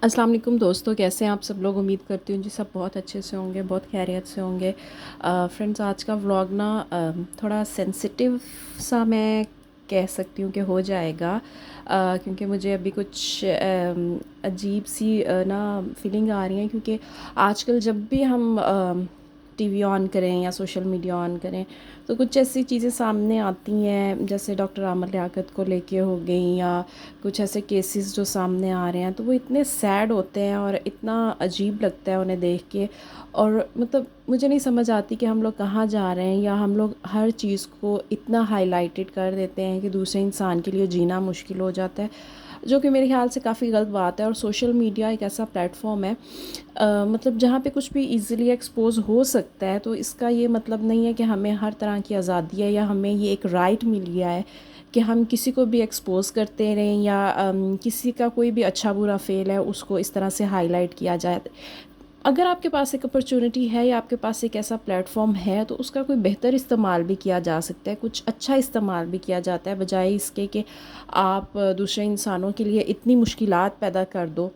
अस्सलाम वालेकुम दोस्तों, कैसे हैं आप सब लोग। उम्मीद करती हूँ जी सब बहुत अच्छे से होंगे, बहुत खैरियत से होंगे। फ्रेंड्स, आज का व्लॉग ना थोड़ा सेंसिटिव सा मैं कह सकती हूँ कि हो जाएगा, क्योंकि मुझे अभी कुछ अजीब सी ना फीलिंग आ रही है, क्योंकि आजकल जब भी हम टीवी ऑन करें या सोशल मीडिया ऑन करें तो कुछ ऐसी चीज़ें सामने आती हैं, जैसे डॉक्टर आमर लियाकत को लेके हो गई, या कुछ ऐसे केसेस जो सामने आ रहे हैं, तो वो इतने सैड होते हैं और इतना अजीब लगता है उन्हें देख के। और मतलब मुझे नहीं समझ आती कि हम लोग कहाँ जा रहे हैं, या हम लोग हर चीज़ को इतना हाईलाइटेड कर देते हैं कि दूसरे इंसान के लिए जीना मुश्किल हो जाता है, जो कि मेरे ख्याल से काफ़ी गलत बात है। और सोशल मीडिया एक ऐसा प्लेटफॉर्म है, मतलब जहाँ पे कुछ भी इजीली एक्सपोज हो सकता है, तो इसका ये मतलब नहीं है कि हमें हर तरह की आज़ादी है या हमें ये एक राइट मिल गया है कि हम किसी को भी एक्सपोज करते रहें, या किसी का कोई भी अच्छा बुरा फेल है उसको इस तरह से हाईलाइट किया जाए। अगर आपके पास एक अपॉर्चुनिटी है या आपके पास एक ऐसा प्लेटफॉर्म है, तो उसका कोई बेहतर इस्तेमाल भी किया जा सकता है, कुछ अच्छा इस्तेमाल भी किया जाता है, बजाय इसके कि आप दूसरे इंसानों के लिए इतनी मुश्किलात पैदा कर दो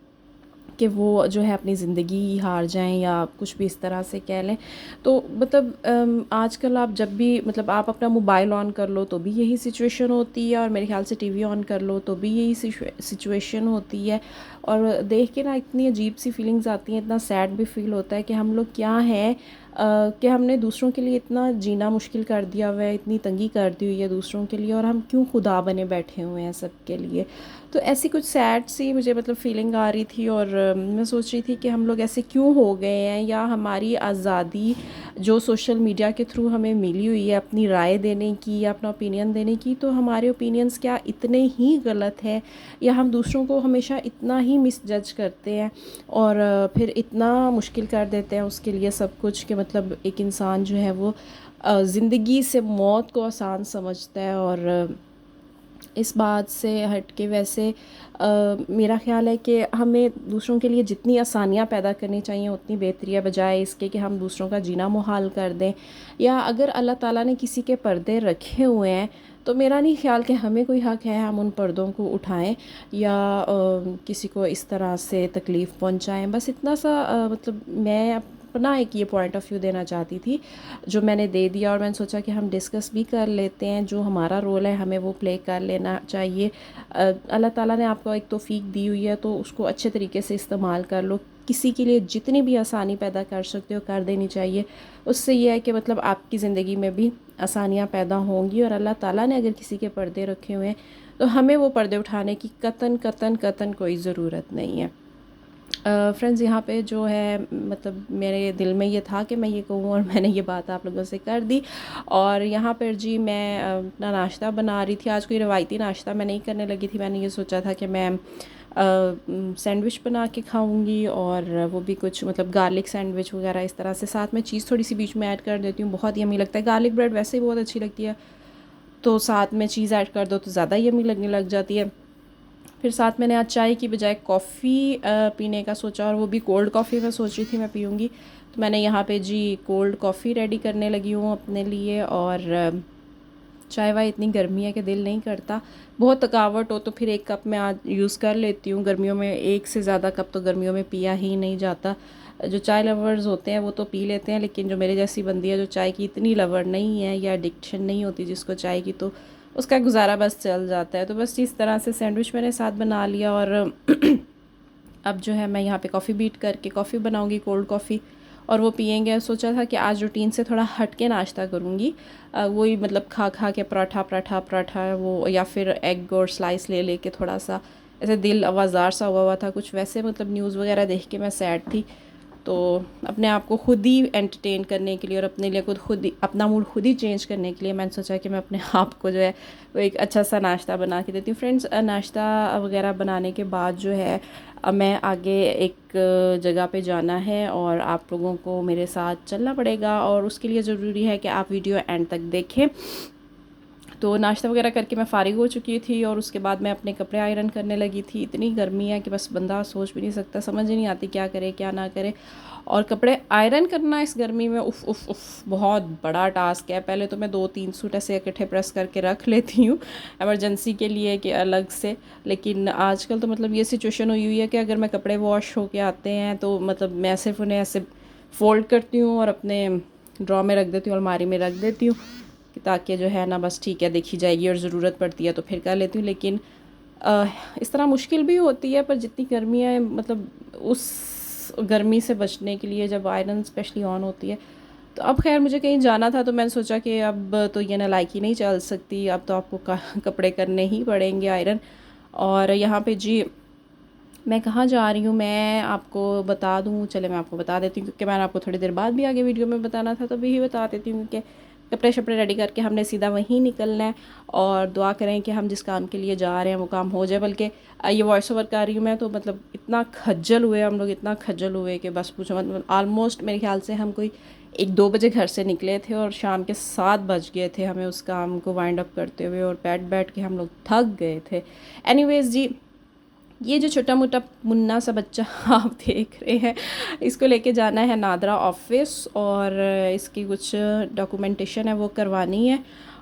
कि वो जो है अपनी ज़िंदगी ही हार जाएं, या कुछ भी इस तरह से कह लें। तो मतलब आजकल आप जब भी मतलब आप अपना मोबाइल ऑन कर लो तो भी यही सिचुएशन होती है, और मेरे ख्याल से टीवी ऑन कर लो तो भी यही सिचुएशन होती है। और देख के ना इतनी अजीब सी फीलिंग्स आती हैं, इतना सैड भी फील होता है कि हम लोग क्या हैं, कि हमने दूसरों के लिए इतना जीना मुश्किल कर दिया हुआ है, इतनी तंगी कर दी हुई है दूसरों के लिए, और हम क्यों खुदा बने बैठे हुए हैं सबके लिए। तो ऐसी कुछ सैड सी मुझे मतलब फीलिंग आ रही थी, और मैं सोच रही थी कि हम लोग ऐसे क्यों हो गए हैं, या हमारी आज़ादी जो सोशल मीडिया के थ्रू हमें मिली हुई है अपनी राय देने की या अपना ओपिनियन देने की, तो हमारे ओपिनियंस क्या इतने ही गलत हैं, या हम दूसरों को हमेशा इतना ही मिसजज करते हैं और फिर इतना मुश्किल कर देते हैं उसके लिए सब कुछ, कि मतलब एक इंसान जो है वो ज़िंदगी से मौत को आसान समझता है। और इस बात से हट के वैसे मेरा ख़्याल है कि हमें दूसरों के लिए जितनी आसानियाँ पैदा करनी चाहिए उतनी बेहतरी है, बजाय इसके कि हम दूसरों का जीना मुहाल कर दें। या अगर अल्लाह ताला ने किसी के पर्दे रखे हुए हैं, तो मेरा नहीं ख़्याल कि हमें कोई हक़ है हम उन पर्दों को उठाएं या किसी को इस तरह से तकलीफ़ पहुंचाएं। बस इतना सा मतलब मैं अपना एक ये पॉइंट ऑफ व्यू देना चाहती थी, जो मैंने दे दिया। और मैंने सोचा कि हम डिस्कस भी कर लेते हैं, जो हमारा रोल है हमें वो प्ले कर लेना चाहिए। अल्लाह ताला ने आपको एक तौफीक दी हुई है, तो उसको अच्छे तरीके से इस्तेमाल कर लो। किसी के लिए जितनी भी आसानी पैदा कर सकते हो कर देनी चाहिए। उससे ये है कि मतलब आपकी ज़िंदगी में भी आसानियाँ पैदा होंगी। और अल्लाह ताला ने अगर किसी के पर्दे रखे हुए हैं, तो हमें वो पर्दे उठाने की कतन कतन कतन कोई ज़रूरत नहीं है। फ्रेंड्स, यहाँ पे जो है मतलब मेरे दिल में ये था कि मैं ये कहूँ, और मैंने ये बात आप लोगों से कर दी। और यहाँ पर जी मैं अपना नाश्ता बना रही थी। आज कोई रवायती नाश्ता मैं नहीं करने लगी थी, मैंने ये सोचा था कि मैं सैंडविच बना के खाऊंगी, और वो भी कुछ मतलब गार्लिक सैंडविच वगैरह इस तरह से, साथ में चीज़ थोड़ी सी बीच में ऐड कर देती हूँ, बहुत यम्मी लगता है। गार्लिक ब्रेड वैसे ही बहुत अच्छी लगती है, तो साथ में चीज़ ऐड कर दो तो ज़्यादा यम्मी लगने लग जाती है। फिर साथ मैंने आज चाय की बजाय कॉफ़ी पीने का सोचा, और वो भी कोल्ड कॉफ़ी मैं सोच रही थी मैं पीऊँगी। तो मैंने यहाँ पे जी कोल्ड कॉफ़ी रेडी करने लगी हूँ अपने लिए। और चाय वाय इतनी गर्मी है कि दिल नहीं करता, बहुत थकावट हो तो फिर एक कप मैं आज यूज़ कर लेती हूँ। गर्मियों में एक से ज़्यादा कप तो गर्मियों में पिया ही नहीं जाता। जो चाय लवर्स होते हैं वो तो पी लेते हैं, लेकिन जो मेरे जैसी बंदी है जो चाय की इतनी लवर नहीं है, या एडिक्शन नहीं होती जिसको चाय की, तो उसका गुजारा बस चल जाता है। तो बस इस तरह से सैंडविच मैंने साथ बना लिया। और अब जो है मैं यहाँ पे कॉफ़ी बीट करके कॉफ़ी बनाऊँगी, कोल्ड कॉफ़ी, और वो पियेंगे। सोचा था कि आज रूटीन से थोड़ा हट के नाश्ता करूँगी, वही मतलब खा खा के पराठा पराठा पराठा वो, या फिर एग और स्लाइस ले लेके थोड़ा सा ऐसे दिल आवाज़ार सा हुआ हुआ था कुछ वैसे, मतलब न्यूज़ वगैरह देख के मैं सैड थी। तो अपने आप को खुद ही एंटरटेन करने के लिए और अपने लिए खुद ही अपना मूड खुद ही चेंज करने के लिए मैंने सोचा कि मैं अपने आप को जो है वो एक अच्छा सा नाश्ता बना के देती हूँ। फ्रेंड्स, नाश्ता वगैरह बनाने के बाद जो है मैं आगे एक जगह पे जाना है, और आप लोगों को मेरे साथ चलना पड़ेगा, और उसके लिए ज़रूरी है कि आप वीडियो एंड तक देखें। तो नाश्ता वगैरह करके मैं फ़ारिग हो चुकी थी और उसके बाद मैं अपने कपड़े आयरन करने लगी थी। इतनी गर्मी है कि बस बंदा सोच भी नहीं सकता, समझ ही नहीं आती क्या करे क्या ना करे। और कपड़े आयरन करना इस गर्मी में उफ़ उफ़ उफ़ बहुत बड़ा टास्क है। पहले तो मैं 2-3 सूट ऐसे इकट्ठे प्रेस करके रख लेती हूँ इमरजेंसी के लिए कि अलग से, लेकिन आजकल तो मतलब ये सिचुएशन हुई है कि अगर मैं कपड़े वॉश होके आते हैं तो मतलब मैं सिर्फ उन्हें ऐसे फ़ोल्ड करती हूँ और अपने ड्रॉ में रख देती हूँ, अलमारी में रख देती हूँ कि ताकि जो है ना बस ठीक है देखी जाएगी और ज़रूरत पड़ती है तो फिर कर लेती हूँ। लेकिन इस तरह मुश्किल भी होती है, पर जितनी गर्मी है मतलब उस गर्मी से बचने के लिए जब आयरन स्पेशली ऑन होती है तो अब खैर मुझे कहीं जाना था तो मैंने सोचा कि अब तो ये नालायकी नहीं चल सकती, अब तो आपको कपड़े करने ही पड़ेंगे आयरन। और यहाँ पे जी मैं कहाँ जा रही हूँ मैं आपको बता दूँ, चले मैं आपको बता देती हूँ क्योंकि मैंने आपको थोड़ी देर बाद भी आगे वीडियो में बताना था तो भी ही बता देती हूँ कि कपड़े शपड़े रेडी करके हमने सीधा वहीं निकलना है और दुआ करें कि हम जिस काम के लिए जा रहे हैं वो काम हो जाए। बल्कि ये वॉइस ओवर कर रही हूँ मैं तो मतलब इतना खज्जल हुए हम लोग, इतना खज्जल हुए कि बस पूछो मत। मतलब आलमोस्ट मेरे ख्याल से हम कोई 1-2 बजे घर से निकले थे और शाम के 7 बज गए थे हमें उस काम को वाइंड अप करते हुए और बैठ बैठ के हम लोग थक गए थे। एनीवेज़ जी, ये जो छोटा मोटा मुन्ना सा बच्चा आप देख रहे हैं इसको लेके जाना है नादरा ऑफिस और इसकी कुछ डॉक्यूमेंटेशन है वो करवानी है।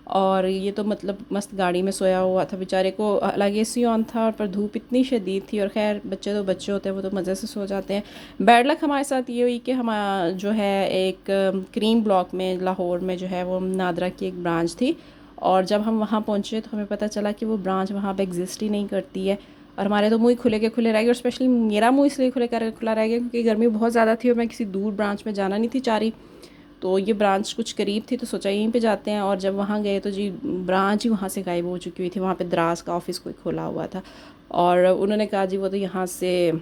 और ये तो मतलब मस्त गाड़ी में सोया हुआ था बेचारे को, हालांकि एसी ऑन था और पर धूप इतनी शदीद थी। और खैर बच्चे तो बच्चे होते हैं वो तो मज़े से सो जाते हैं। बैड लक हमारे साथ ये हुई कि हम जो है एक क्रीम ब्लॉक में लाहौर में जो है वो नादरा की एक ब्रांच थी और जब हम वहाँ पहुँचे तो हमें पता चला कि वो ब्रांच वहाँ पे एग्जिस्ट ही नहीं करती है। और हमारे तो मुँह खुले के खुले रह गए और स्पेशली मेरा मुँह इसलिए खुला रह गया क्योंकि गर्मी बहुत ज़्यादा थी और मैं किसी दूर ब्रांच में जाना नहीं थी चाह रही, तो ये ब्रांच कुछ करीब थी तो सोचा यहीं पे जाते हैं। और जब वहाँ गए तो जी ब्रांच ही वहाँ से गायब हो चुकी हुई थी, वहाँ पे दराज का ऑफिस कोई खोला हुआ था और उन्होंने कहा जी वो तो यहाँ से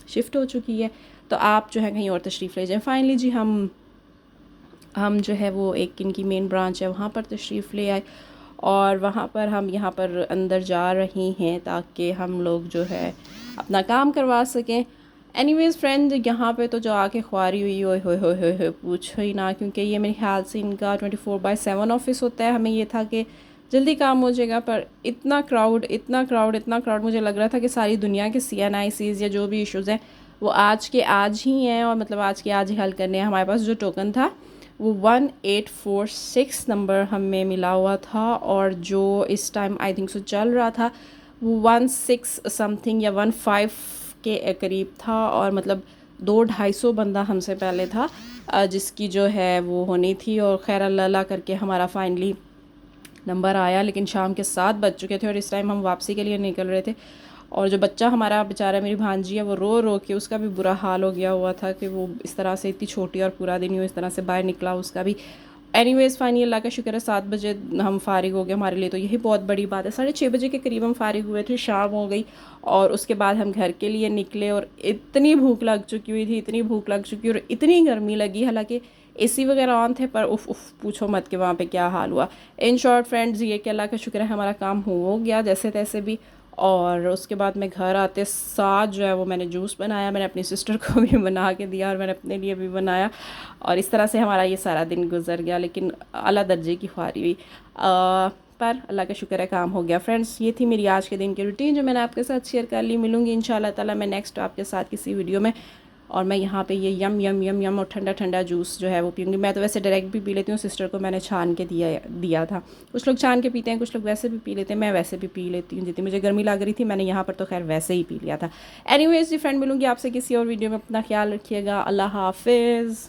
शिफ्ट हो चुकी है तो आप जो है कहीं और तशरीफ़ ले जाएँ। फाइनली जी हम जो है वो एक इनकी मेन ब्रांच है वहाँ पर तशरीफ़ ले आए और वहाँ पर हम यहाँ पर अंदर जा रही हैं ताकि हम लोग जो है अपना काम करवा सकें। एनीवेज़ फ्रेंड, यहाँ पे तो जो आके ख्वारी हुई ओए होए होए होए होए पूछो ही ना, क्योंकि ये मेरे ख्याल से इनका 24/7 ऑफिस होता है। हमें ये था कि जल्दी काम हो जाएगा पर इतना क्राउड इतना क्राउड इतना क्राउड, मुझे लग रहा था कि सारी दुनिया के CNICs या जो भी इश्यूज़ हैं वो आज के आज ही हैं और मतलब आज के आज ही हल करने हैं। हमारे पास जो टोकन था वो 1846 नंबर हमें मिला हुआ था और जो इस टाइम आई थिंक सो चल रहा था वो 16 समथिंग या 15 के करीब था और मतलब 200-250 बंदा हमसे पहले था जिसकी जो है वो होनी थी। और खैर अल्लाह करके हमारा फाइनली नंबर आया, लेकिन शाम के 7 बज चुके थे और इस टाइम हम वापसी के लिए निकल रहे थे। और जो बच्चा हमारा बेचारा मेरी भांजी है वो रो रो के उसका भी बुरा हाल हो गया हुआ था कि वो इस तरह से इतनी छोटी और पूरा दिन ही इस तरह से बाहर निकला उसका भी। एनीवेज़ फाइनली अल्लाह का शुक्र है 7 बजे हम फ़ारिग हो गए, हमारे लिए तो यही बहुत बड़ी बात है। 6:30 बजे के करीब हम फ़ारिग हुए थे, शाम हो गई और उसके बाद हम घर के लिए निकले और इतनी भूख लग चुकी हुई थी, इतनी भूख लग चुकी और इतनी गर्मी लगी, हालांकि एसी वगैरह ऑन थे पर उफ़ उफ़ पूछो मत कि वहाँ पे क्या हाल हुआ। इन शॉर्ट फ्रेंड्स, ये कि अल्लाह का शुक्र है हमारा काम हो गया जैसे तैसे भी। और उसके बाद मैं घर आते साथ जो है वो मैंने जूस बनाया, मैंने अपनी सिस्टर को भी बना के दिया और मैंने अपने लिए भी बनाया और इस तरह से हमारा ये सारा दिन गुजर गया। लेकिन आला दर्जे की ख्वारी हुई पर अल्लाह का शुक्र है काम हो गया। फ्रेंड्स, ये थी मेरी आज के दिन की रूटीन जो मैंने आपके साथ शेयर कर ली। मिलूँगी इंशाल्लाह ताला मैं नेक्स्ट आपके साथ किसी वीडियो में। और मैं यहाँ पे ये यम यम यम यम और ठंडा ठंडा जूस जो है वो पीऊँगी। मैं तो वैसे डायरेक्ट भी पी लेती हूँ, सिस्टर को मैंने छान के दिया था। कुछ लोग छान के पीते हैं, कुछ लोग वैसे भी पी लेते हैं, मैं वैसे भी पी लेती हूँ। जितनी मुझे गर्मी लग रही थी मैंने यहाँ पर तो खैर वैसे ही पी लिया था। एनीवेज़ जी फ्रेंड, मिलूँगी आपसे किसी और वीडियो में। अपना ख्याल रखिएगा। अल्लाह हाफिज़।